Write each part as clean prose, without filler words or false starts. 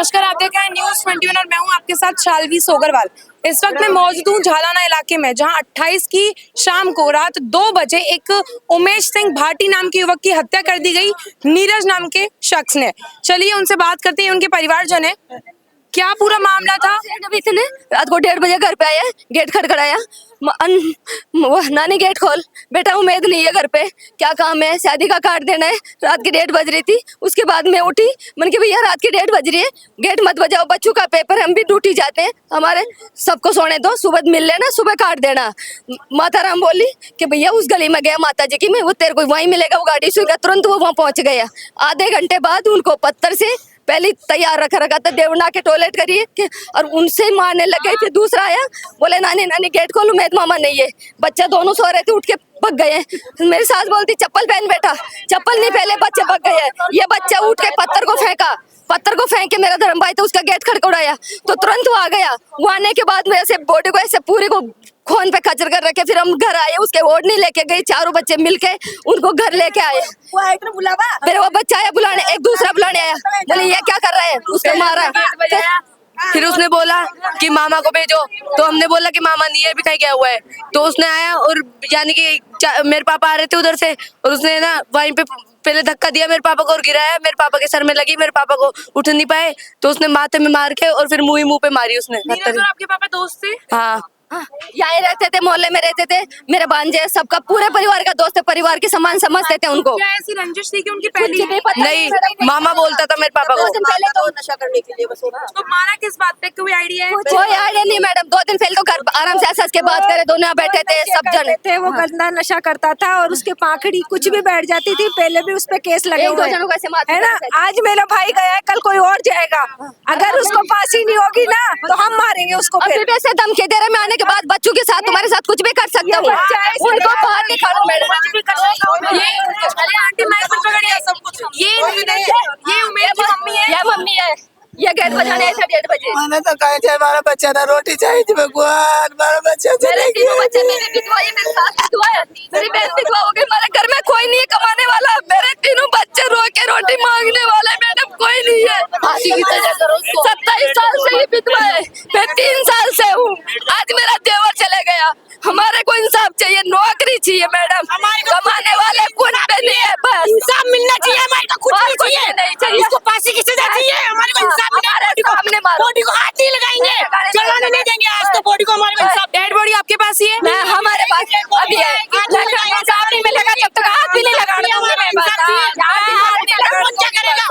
नमस्कार, आप देख रहे हैं न्यूज़ 21 और मैं हूं आपके साथ शालवी सोगरवाल। इस वक्त मैं मौजूद हूं झालाना इलाके में, जहां 28 की शाम को रात 2 बजे एक उमेश सिंह भाटी नाम के युवक की हत्या कर दी गई नीरज नाम के शख्स ने। चलिए उनसे बात करते हैं, उनके परिवारजन है। क्या पूरा मामला था? इतने रात को 1:30 बजे घर पे आया, गेट खटखटाया, नानी गेट खोल, बेटा उम्मीद नहीं है घर पे, क्या काम है, शादी का कार्ड देना है। रात की 1:30 बज रही थी। उसके बाद मैं उठी, मैंने कहा भैया रात की 1:30 बज रही है, गेट मत बजाओ, बच्चों का पेपर, हम भी ड्यूटी जाते हैं, हमारे सबको सोने दो, सुबह मिल लेना, सुबह कार्ड देना। माता राम बोली कि भैया उस गली में गया माता जी की, मैं वो तेरे को वहीं मिलेगा, वो गाड़ी से तुरंत वो वहाँ पहुंच गया। आधे घंटे बाद उनको पत्थर से पहले तैयार रखा था, देवना के टॉयलेट करिए और उनसे मारने लग गए। फिर दूसरा आया, बोले नानी नानी गेट खोलो, मैं मामा नहीं है। बच्चा दोनों सो रहे थे, उठ के भग गए। मेरी सास बोलती चप्पल पहन बेटा, चप्पल नहीं पहले, बच्चे भग गए। ये बच्चा उठ के पत्थर को फेंक के मेरा धर्म भाई था, उसका गेट खड़खड़ाया तो तुरंत वो आ गया। वो आने के बाद में ऐसे बॉडी को ऐसे पूरी को खोन पे खचर कर रखे। फिर हम घर आए, उसके ओढ़नी लेके गए, चारों बच्चे मिलके उनको घर लेके आए। फिर वो बच्चा आया बुलाने, एक दूसरा बुलाने आया, बोले ये क्या कर रहा है, उसको मारा। फिर उसने बोला कि मामा को भेजो, तो हमने बोला कि मामा नहीं है, भी कहीं गया हुआ है। तो उसने आया और यानी कि मेरे पापा आ रहे थे उधर से, और उसने ना वहीं पे पहले धक्का दिया मेरे पापा को और गिराया, मेरे पापा के सर में लगी, मेरे पापा को उठ नहीं पाए, तो उसने माथे में मार के और फिर मुंह पे मारी उसने। आपके पापा दोस्त थे? हाँ, यहाँ रहते थे, मोहल्ले में रहते थे, मेरे भांजे सबका पूरे परिवार का दोस्त है, परिवार के समान समझते थे उनको। क्या ऐसी रंजिश थी कि उनकी पहली? नहीं, मामा बोलता था मेरे पापा को। पहले तो नशा करने के लिए बस तो मारा किस बात पे, कोई आइडिया है? कोई आइडिया नहीं मैडम। 2 दिन पहले तो घर आराम से हंस के बात करे, दोनों बैठे थे सब जन थे। वो गंदा नशा करता था और उसके पाखड़ी कुछ भी बैठ जाती थी, पहले भी उस पे केस लगे एक दो हुए जनों को ऐसे मारते है ना। आज मेरा भाई गया है, कल कोई और जाएगा। अगर उसको फांसी नहीं होगी ना तो हम मारेंगे उसको। अभी भी ऐसे धमकी दे रहे, मैं आने के बाद बच्चों के साथ तुम्हारे साथ कुछ भी कर सकता हूँ, उनको बाहर निकालो मैडम। आंटी माइक पर पकड़िए सब कुछ। ये उमेश की मम्मी है? ये मम्मी है, ये गेट बजाने आए थे 1:30 बजे। मैंने तो कहा था हमारा बच्चा था, रोटी चाहिए थी भगवान, हमारा बच्चा मेरे तीनों बच्चे, मेरी विधवा है, मेरे साथ विधवा है, मेरी बहन विधवा हो गई, हमारे घर में कोई नहीं है कमाने वाला, मेरे तीनों बच्चे रो के रोटी मांगने वाले, मैडम कोई नहीं है। 27 साल से ये विधवा है, मैं 3 साल से हूँ। आज मेरा देवर चले गया, हमारे को इंसाफ चाहिए, नौकरी चाहिए मैडम, कमाने वाले कुछ भी नहीं है, बस इंसाफ मिलना चाहिए हमारे को, कुछ और कुछ नहीं चाहिए। इसको फांसी की सजा चाहिए, हमारे को इंसाफ मिले। बॉडी को हाथ नहीं लगाएंगे, जलाने नहीं देंगे आज तो बॉडी को, हमारे को इंसाफ। डेड बॉडी आपके पास ही है? मैं हमारे पास अभी है, इंसाफ नहीं मिलेगा जब तक हाथ भी नहीं लगाने दूंगी मैं। क्या करेगा?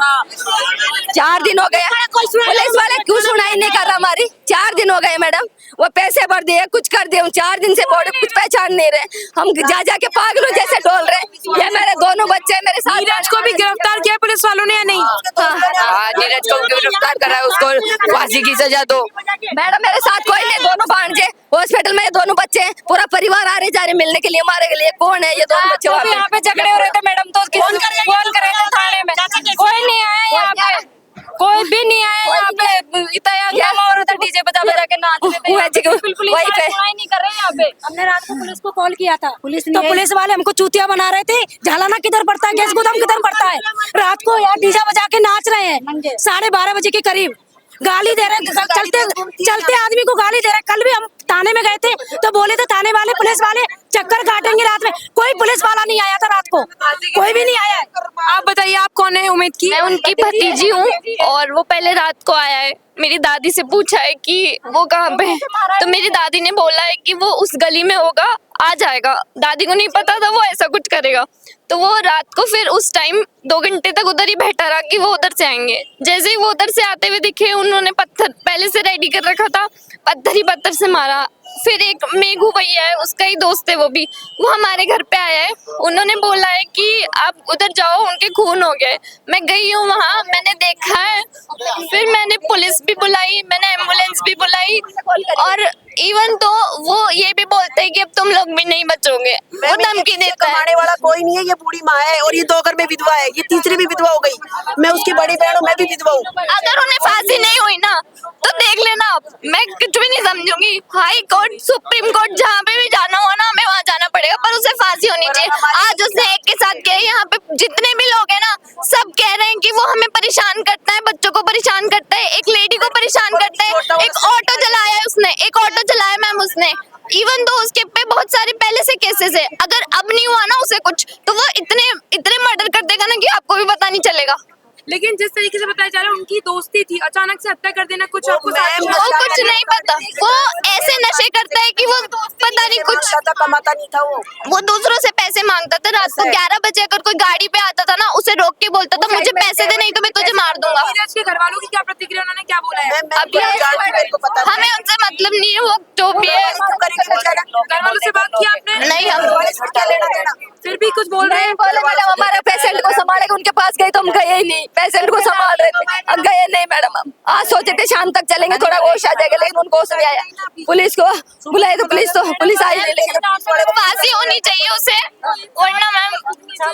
4 दिन हो गए, पुलिस वाले क्यों सुनाई नहीं कर रहा हमारी? 4 दिन हो गए मैडम, वो पैसे भर दिए, कुछ कर दिए, 4 दिन से बॉडी कुछ पहचान नहीं रहे, हम जा जाके पागलों जैसे डोल रहे। ये मेरे दोनों बच्चे मेरे साथ। नीरज को भी गिरफ्तार किया पुलिस वालों ने या नहीं? हाँ, नीरज को गिरफ्तार करा है, उसको फांसी की सजा दो। मैडम मेरे साथ कोई नहीं, दोनों भांजे हॉस्पिटल में, ये दोनों बच्चे हैं, पूरा परिवार आ रहे जा रहे मिलने के लिए, हमारे के लिए कौन है ये दोनों बच्चे? वहाँ यहाँ पे झगड़े हो रहे थे मैडम, तो फोन कर रहे थे थाने में, कोई नहीं आया यहाँ पे, कोई भी नहीं आया यहाँ पे, इतना हंगामा हो रहा था, डीजे बजा बजा के नाच रहे थे, बिल्कुल वही पे नहीं कर रहे यहाँ पे। हमने रात को पुलिस को कॉल किया था, तो पुलिस वाले हमको चूतिया बना रहे थे। झालाना किधर पड़ता है, गैस गोदाम किधर पड़ता है। रात को यार डीजे बजा के नाच रहे हैं, 12:30 बजे के करीब गाली दे रहे, चलते आदमी को गाली दे रहे। कल भी हम थाने में गए थे तो बोले थे थाने वाले, पुलिस वाले चक्कर काटेंगे रात में, कोई पुलिस वाला नहीं आया था रात को, कोई भी नहीं आया है। आप बताइए, आप कौन है उम्मीद की? मैं उनकी भतीजी हूँ और वो पहले रात को आया है। मेरी दादी से पूछा है कि वो कहाँ पे है, तो मेरी दादी ने बोला है कि वो उस गली में होगा, आ जाएगा। दादी को नहीं पता था वो ऐसा कुछ करेगा, तो वो रात को फिर उस टाइम 2 घंटे तक उधर ही बैठा रहा कि वो उधर से आएंगे। जैसे ही वो उधर से आते हुए दिखे, उन्होंने पत्थर पहले से रेडी कर रखा था, पत्थर ही पत्थर से मारा। फिर एक मेघू भैया है, उसका ही दोस्त है, वो हमारे घर पे आया है, उन्होंने बोला है कि आप उधर जाओ, उनके खून हो गए। मैं गई हूँ वहाँ, मैंने देखा है, फिर मैंने पुलिस भी बुलाई, मैंने एम्बुलेंस भी बुलाई, और इवन तो वो ये भी बोलते हैं कि अब तुम लोग भी नहीं बचोगे, वो धमकी देता है। कमाने वाला कोई नहीं है, ये बूढ़ी माँ है और ये 2 घर में विधवा है, ये तीसरी भी विधवा हो गई। मैं उसकी बड़ी बहन हूँ, मैं भी विधवा हूँ। अगर उन्हें फांसी नहीं हुई ना तो देख लेना आप, मैं कुछ भी नहीं समझूंगी। हाई कोर्ट, सुप्रीम कोर्ट, जहाँ पे भी जाना हो ना, हमें वहाँ जाना पड़ेगा, पर उसे फांसी होनी चाहिए। आज उसने एक के साथ किया, यहाँ पे जितने भी लोग हैं ना, सब कह रहे हैं कि वो हमें परेशान करता है, बच्चों को परेशान करता है। एक परेशान करते हैं। एक ऑटो चलाया है उसने, एक ऑटो चलाया मैम उसने, इवन तो उसके पे बहुत सारे पहले से केसेस है। अगर अब नहीं हुआ ना उसे कुछ, तो वो इतने इतने मर्डर कर देगा ना कि आपको भी पता नहीं चलेगा। लेकिन जिस तरीके से बताया जा रहा है उनकी दोस्ती थी, अचानक से हत्या कर देना कुछ आपको वो कुछ नहीं पता, वो ऐसे नशे करता है कि वो पता नहीं कुछ कमाता नहीं था वो दूसरों से पैसे मांगता था। रात को 11 बजे अगर कोई गाड़ी पे आता था ना, उसे रोक के बोलता था मुझे पैसे दे, नहीं तो मैं तुझे मार दूंगा। नीरज के घर वालों की क्या प्रतिक्रिया, उन्होंने क्या बोला है? अभी हमें उनसे मतलब नहीं है, वो जो भी है। घर वालों से बात की आपने? नहीं, हम फिर भी कुछ बोल रहे हैं? बोले मैडम हमारे पेशेंट को संभालेगा, उनके पास गए तो हम गए ही नहीं, पेशेंट को संभाल रहे थे, हम गए नहीं मैडम। हम आज सोचे थे शाम तक चलेंगे, थोड़ा होश आ जाएगा, लेकिन उनको होश नहीं आया। पुलिस को बुलाए तो पुलिस आई नहीं, लेकिन फांसी होनी चाहिए उसे, वरना मैम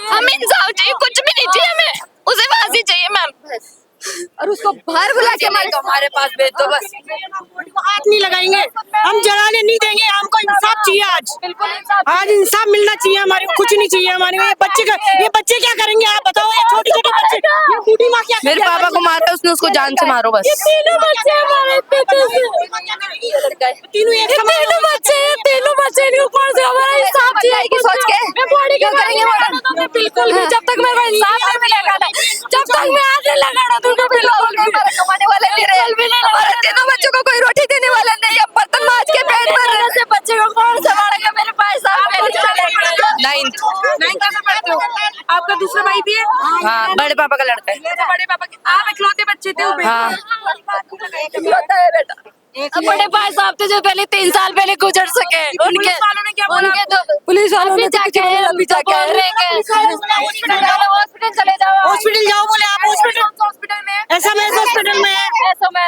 हमें इंसाफ चाहिए, कुछ भी नहीं चाहिए हमें, उसे फांसी चाहिए मैम। और उसको बाहर बुला के मार दो, हमारे पास भेज दो बस। हाथ नहीं लगाएंगे, हम जलाने नहीं देंगे, हमको इंसाफ चाहिए आज इंसाफ मिलना चाहिए, हमारे कुछ नहीं चाहिए हमारे। ये बच्चे क्या करेंगे आप बताओ, ये छोटे छोटे बच्चे, ये बूढ़ी माँ क्या मेरे पापा को मारा है उसने, उसको जान से मारो बस। तीनों बच्चे हमारे तीनों बच्चे ऊपर से हमारा इंसाफ चाहिए सोच के मैं बॉडी क्या करेंगे मैडम, बिल्कुल भी जब तक मेरे को इंसाफ नहीं मिलेगा ना, जब तक मैं हाथ नहीं लगाना दूंगा बिल्कुल भी। कमाने वाले नहीं रहे, हमारे तीनों बच्चों को कोई रोटी देने वाला नहीं, अब बर्तन मांज के पेट भर रहे ऐसे बच्चे को कौन संभालेगा, मेरे भाई साहब नाइन्थ क्लास में पढ़ते हो? आपका दूसरा भाई भी है? हाँ, बड़े पापा का लड़का है। तो बड़े पापा के आप इकलौते बच्चे थे? हाँ। होता है बेटा। बड़े भाई साहब थे जो पहले 3 साल पहले गुजर सके, उनके पुलिस वालों ने क्या बोला? उनके तो पुलिस वालों ने जाके अभी जाके हॉस्पिटल चले जाओ, हॉस्पिटल जाओ बोले आप, हॉस्पिटल में है? ऐसा मैं हॉस्पिटल में है, ऐसा मैं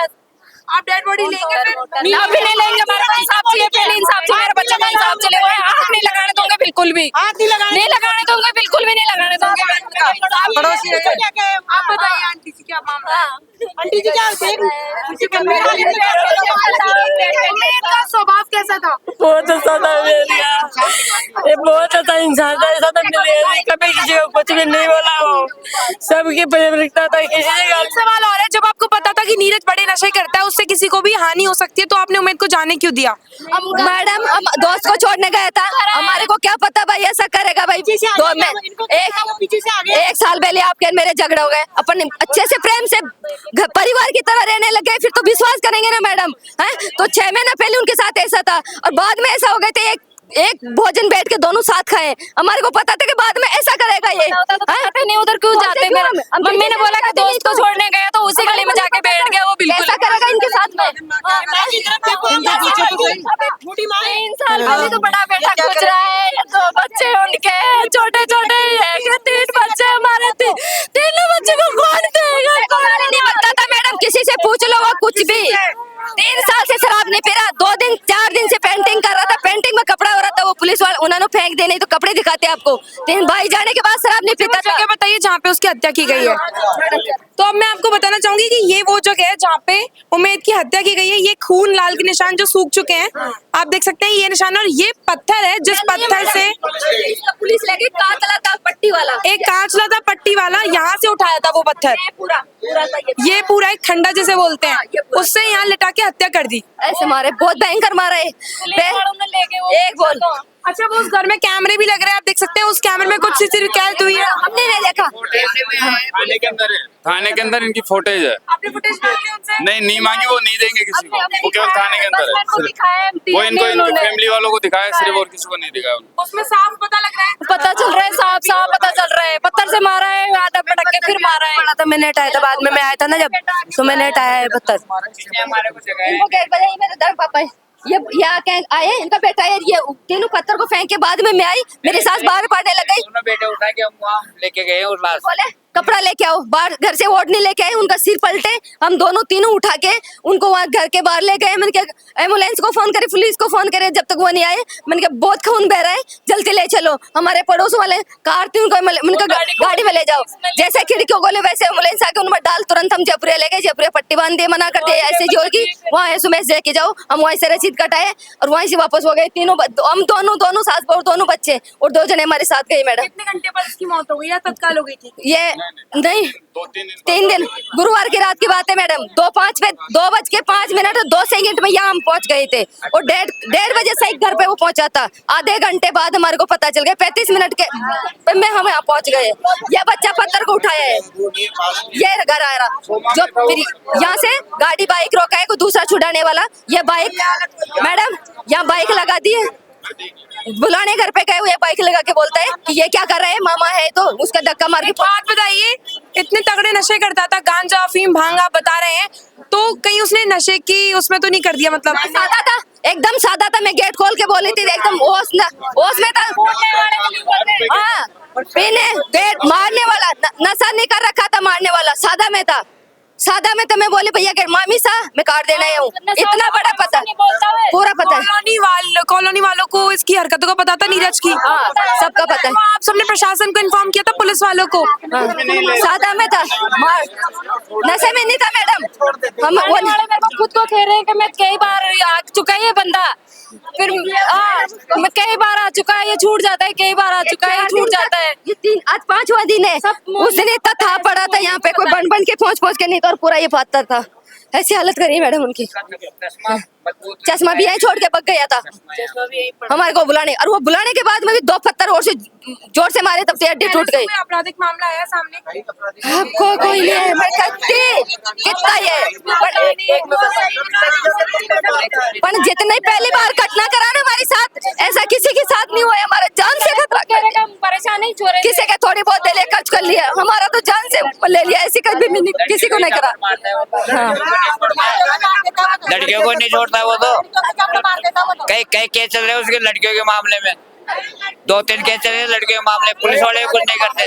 आप डेड बॉडी लेंगे फिर? अभी नहीं लेंगे, हमारे को इंसाफ चाहिए, पहले इंसाफ चाहिए, मेरे बच्चे का इंसाफ चले गए, हाथ नहीं लगाने दूंगे बिल्कुल भी, हाथ नहीं लगाने दूंगे बिल्कुल भी नहीं लगाने दूंगे। पड़ोसी आप बताइए आंटी जी क्या मामला है? आंटी जी क्या का स्वभाव कैसा था? बहुत अच्छा था ये बहुत अच्छा इंसान था, ऐसा तो मिले कभी किसी को कुछ भी नहीं बोला, वो सबकी प्राथमिकता था। किसी ने सवाल और है, जब आपको पता था कि नीरज बड़े नशे करता है, उससे किसी को भी हानि हो सकती है, तो आपने उम्मीद को जाने क्यों दिया? मैडम हम दोस्त को छोड़ने गया था, हमारे को क्या पता भाई ऐसा करेगा भाई। एक साल पहले आपके मेरे झगड़े हो गए, अपन अच्छे से प्रेम से परिवार की तरह रहने लगे, फिर तो विश्वास करेंगे ना मैडम, हैं? तो 6 महीने पहले उनके साथ ऐसा था और बाद में ऐसा हो गए थे, एक भोजन बैठ के दोनों साथ खाए, हमारे को पता था कि बाद में ऐसा करेगा ये। नहीं उधर क्यों जाते, मम्मी ने बोला कि दोस्त को छोड़ने गया तो उसी गली में जाके बैठ गया, वो बिल्कुल ऐसा करेगा इनके साथ में। 3 साल पहले तो बड़ा बेटा गुजरा है, 2 बच्चे उनके छोटे छोटे, 3 बच्चे हमारे, तीनों बच्चे को कौन देगा? नहीं पता था मैडम, किसी से पूछ लो, वो कुछ भी 3 साल से शराब नहीं पी रहा, 2 दिन 4 दिन से पेंटिंग कर रहा था, पेंटिंग में कपड़ा हो रहा था, वो पुलिस वाले उन्होंने फेंक दे, नहीं तो कपड़े दिखाते आपको। 3 भाई जाने के बाद शराब नहीं पीता था। जगह बताइए जहाँ पे उसकी हत्या की गई है। तो अब मैं आपको बताना चाहूंगी कि ये वो जगह है जहाँ पे उम्मीद की हत्या की गई है। ये खून लाल के निशान जो सूख चुके हैं, आप देख सकते हैं ये निशान, और ये पत्थर है जिस पत्थर से पुलिस लेके कांच था पट्टी वाला, एक कांच लता पट्टी वाला यहाँ से उठाया था वो पत्थर, पूरा था ये पूरा एक खंडा जिसे बोलते हैं, उससे यहाँ लिटा के हत्या कर दी। ऐसे मारे, बहुत भयंकर मारे। एक बोल, अच्छा वो उस घर में कैमरे भी लग रहे हैं, आप देख सकते हैं उस कैमरे में कुछ सीसीटीवी कैद हुई है। हमने नहीं देखा। थाने के अंदर है, थाने के अंदर इनकी फुटेज है। आपने फुटेज मांगी उनसे? नहीं मांगी, वो नहीं देंगे किसी को, वो केवल थाने के अंदर है। वो इनकी फैमिली वालों को दिखाया सिर्फ, और किसी को नहीं दिखाया। उसमें साफ पता लग रहा है, पता चल रहा है, साफ पता चल रहा है, पत्थर से मारा है, आधा पटक के फिर मारा है। तो मैंने हटाया था, बाद में मैं आया था ना जब, तो मैंने हटाया है पत्थर। इनको क्या पता, ये मेरे दर पापा है, ये यहाँ क्या आए, इनका बेटा है, ये तीनों पत्थर को फेंक के बाद में मैं आई, मेरी सास बाहर पड़ने लग गई। बेटे उठा के हम वहाँ लेके गए और लाश बोले कपड़ा लेके आओ, बाहर घर से वोट नहीं लेके आए, उनका सिर पलटे, हम दोनों तीनों उठा के उनको वहाँ घर के बाहर ले गए। मैंने कहा एम्बुलेंस को फोन करे, पुलिस को फोन करे, जब तक वो नहीं आए मैंने कहा बहुत खून बह रहा है, जल्दी ले चलो। हमारे पड़ोस वाले कार थी, उनको गाड़ी में ले जाओ, जैसे खिड़कियों खोले वैसे एम्बुलेंस आके उनमें डाल, तुरंत हम जयपुर ले गए, जयपुर पट्टी बांध दिए, मना कर दिया ऐसे जो की वहाँ है सुमेश लेके जाओ। हम वहीं से रसीद कटाए और वहीं से वापस हो गए तीनों, हम दोनों सास बहू दोनों बच्चे और 2 जने हमारे साथ गए। मैडम कितने घंटे बाद उसकी मौत हो गई या तत्काल हो गई थी? ये नहीं 3 दिन गुरुवार की रात की बात है मैडम। 2:05 और 2 सेकंड में यहाँ हम पहुंच गए थे और 1:30 बजे सही घर पे वो पहुंचा था। आधे घंटे बाद हमारे को पता चल गया 35 मिनट के में हम यहाँ पहुंच गए। यह बच्चा पत्थर को उठाया है, ये घर आ रहा जो फिर यहाँ से गाड़ी बाइक रोका है कोई दूसरा छुड़ाने वाला। ये बाइक मैडम यहाँ बाइक लगा दी है, बुलाने घर पे गए हुए बाइक लगा के बोलता है कि ये क्या कर रहे हैं मामा है, तो उसका धक्का मार के। बात बताइए, इतने तगड़े नशे करता था, गांजा अफीम भांग आप बता रहे हैं, तो कहीं उसने नशे की उसमें तो नहीं कर दिया? मतलब सादा था, एकदम सादा था। मैं गेट खोल के बोली थी, एकदम होश में था। हाँ पीने गेट मारने वाला नशा नहीं कर रखा था, मारने वाला सादा में था। सादा में तो मैं बोली भैया के मामी सा मैं काट देना है हूँ, इतना बड़ा पता पूरा पता है। कॉलोनी वालों को इसकी हरकतों का पता था, नीरज की? हाँ सबका पता है। तो आप सबने प्रशासन को इन्फॉर्म किया था, पुलिस वालों को? सादा में था, नशे में नहीं था मैडम। हम वो मेरे को खुद को कह रहे हैं कि मैं कई बार आ चुका है ये बंदा, फिर मैं कई बार आ चुका है, ये छूट जाता है, कई बार आ चुका है, ये छूट जाता है। ये आज 5वां दिन है। उस दिन इतना था पड़ा था यहाँ पे, कोई बन के पहुंच के नहीं था और पूरा ये पाता था। ऐसी हालत करी मैडम उनकी। चश्मा भी यहीं छोड़ के भाग गया था हमारे को बुलाने, और वो बुलाने के बाद में भी 2 पत्थर और से जोर से मारे, तब से हड्डी टूट गई। आपराधिक मामला आया सामने? कोई नहीं है, मैं कहती कितना ये पर जितने पहली बार घटना करा ना हमारे साथ, ऐसा किसी के साथ नहीं हुआ है। हमारा जान से खतरा कर दिया। परेशानी छोड़े किसी के थोड़ी बहुत ले खर्च कर लिया, हमारा तो जान से ले लिया। ऐसी कभी भी किसी को नहीं करा। हाँ लड़कियों को नहीं छोड़ता वो तो। कई केस चल रहे हैं उसके लड़कियों के मामले में, 2-3 केस चल रहे हैं लड़कियों के मामले, पुलिस वाले कुछ नहीं करते।